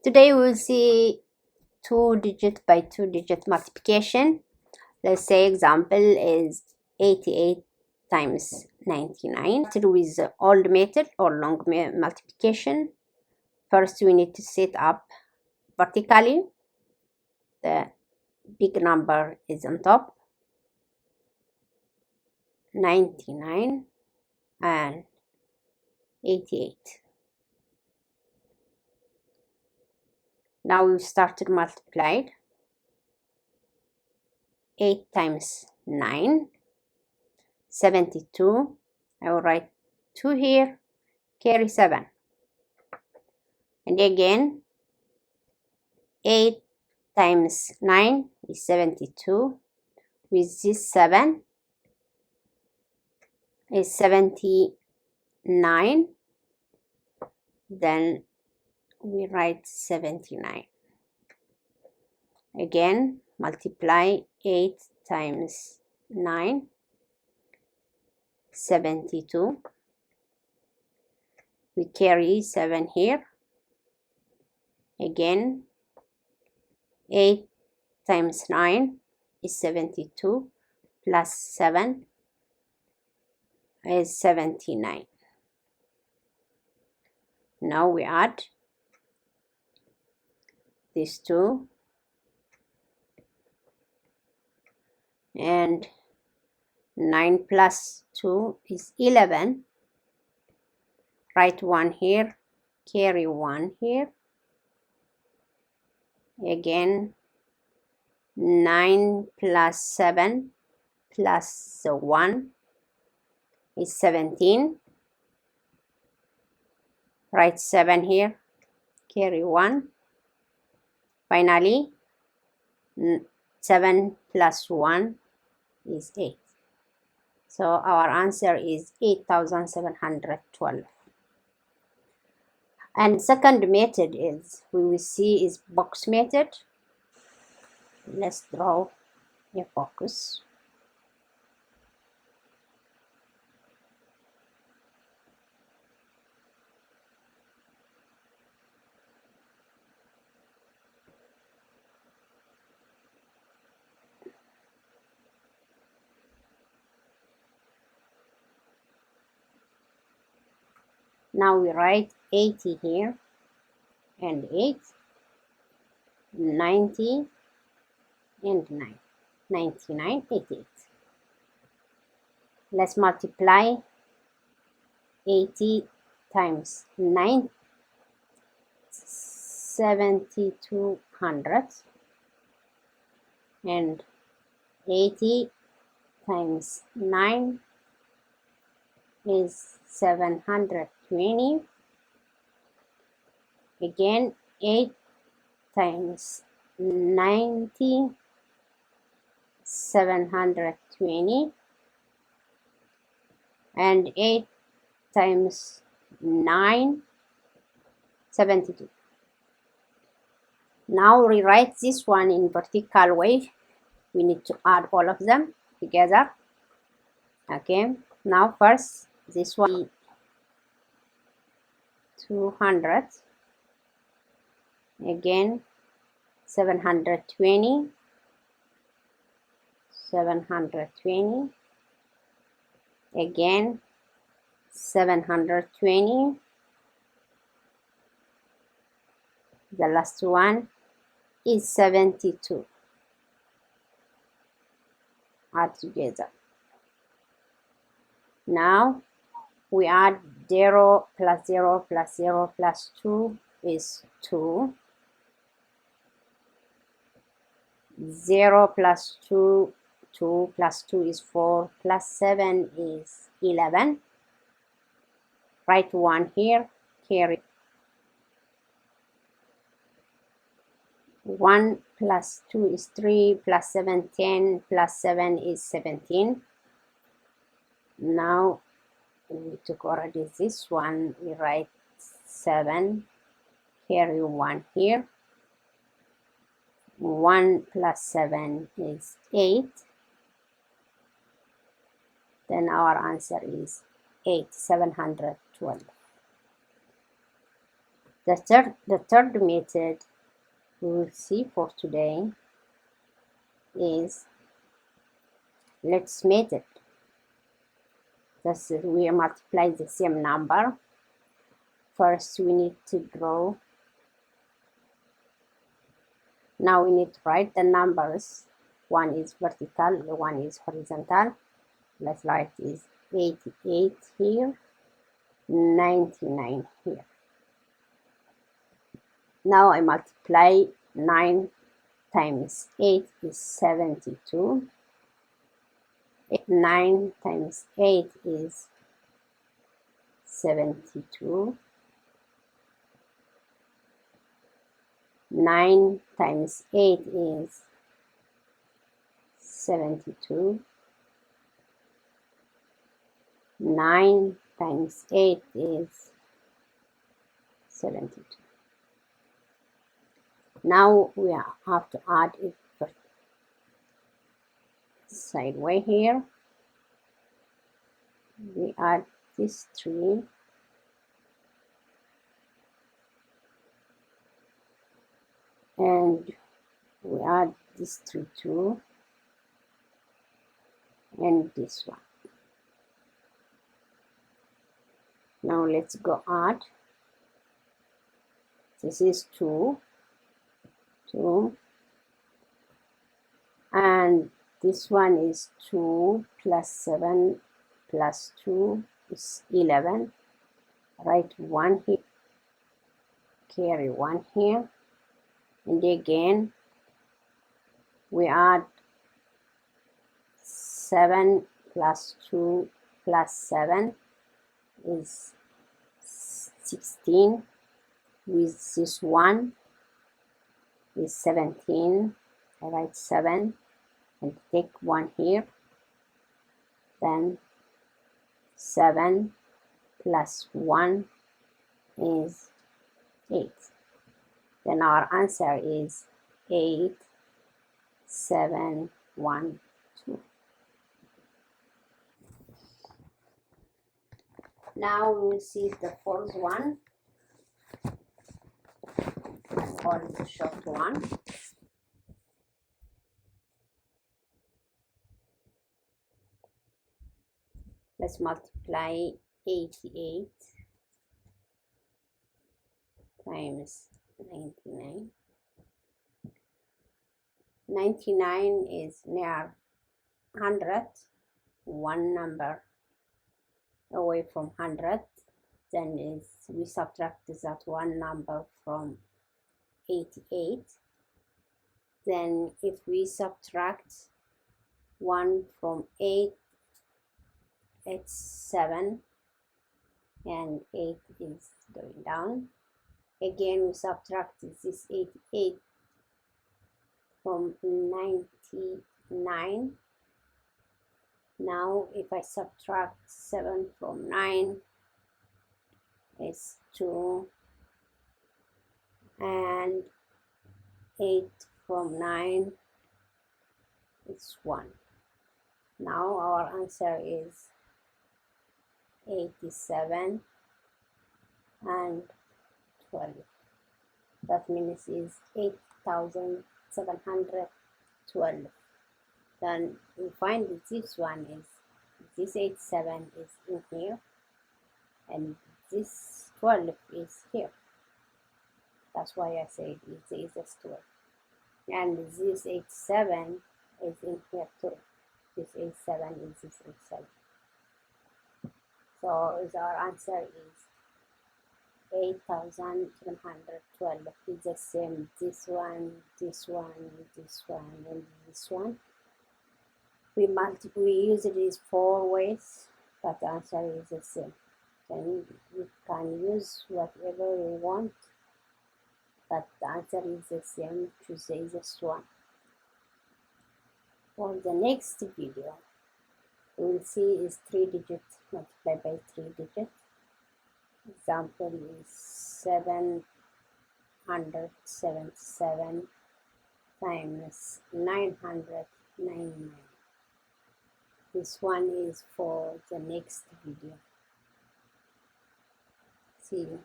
Today we'll see 2-digit by 2-digit multiplication. Let's say example is 88 times 99. With the old method or long multiplication, first we need to set up vertically. The big number is on top, 99 and 88. Now we've started multiplied. 8 times 9, 72. I will write 2 here, carry 7. And again, 8 times 9 is 72. With this 7 is 79. Then we write 79. Again, multiply 8 times 9, 72. We carry 7 here. Again, 8 times 9 is 72 plus 7 is 79. Now we add these two, and 9 plus 2 is 11. Write 1 here, carry 1 here. Again, 9 plus 7 plus 1 is 17. Write 7 here, carry 1. Finally, 7 plus 1 is 8. So our answer is 8,712. And second method is, we will see, is box method. Let's draw a focus. Now we write 80 here, and 8, 90, and 9, 99, 88. Let's multiply 80 times 9, 7,200, and 80 times 9 is 720. Again, 8 times 90, 720, and 8 times 9, 72. Now rewrite this one in vertical way. We need to add all of them together. Okay, now first this one, 200. Again, 720, 720. Again, 720. The last one is 72. Add together. Now we add 0 plus 0 plus 0 plus 2 is 2. 0 plus 2, 2 plus 2 is 4, plus 7 is 11. Write 1 here, carry 1 plus 2 is 3, plus 7, 10, plus 7 is 17. Now we took already this one, we write 7, carry 1 here. 1 plus 7 is 8. Then our answer is 8,712. The third method we will see for today is Lattice method. We multiply the same number. First we need to draw. Now we need to write the numbers. One is vertical, one is horizontal. Let's write is 88 here, 99 here. Now I multiply 9 times 8 is 72. 9 times 8 is 72. 9 times 8 is 72. 9 times 8 is 72. Now we have to add it sideway here. We add this 3 and we add this 3 too, and this one. Now let's go add. This is 2, and this one is 2 plus 7 plus 2 is 11. Write 1 here, carry 1 here, and again we add 7 plus 2 plus 7 is 16. With this 1 is 17. I write 7 and take 1 here. Then 7 plus 1 is 8. Then our answer is 8, 7, 1, 2. Now we will see the fourth one, or the short one. Let's multiply 88 times 99. 99 is near 100, one number away from 100. Then we subtract that one number from 88. Then if we subtract 1 from 8, it's 7, and 8 is going down. Again, we subtract this 88 from 99. Now if I subtract 7 from 9, it's 2, and 8 from 9 is 1. Now our answer is 87 and 12. That means is 8,712. Then we find that this one is, this 87 is in here, and this 12 is here. That's why I said it's the easiest 12. And this 87 is in here too. This 87 is this 87. So our answer is 8,712 is the same. This one, this one, this one, and this one. We use these 4 ways, but the answer is the same. Then you can use whatever you want, but the answer is the same. Choose the easiest one. For the next video, we will see is 3 digits multiplied by 3 digits. Example is 777 times 999. This one is for the next video. See you.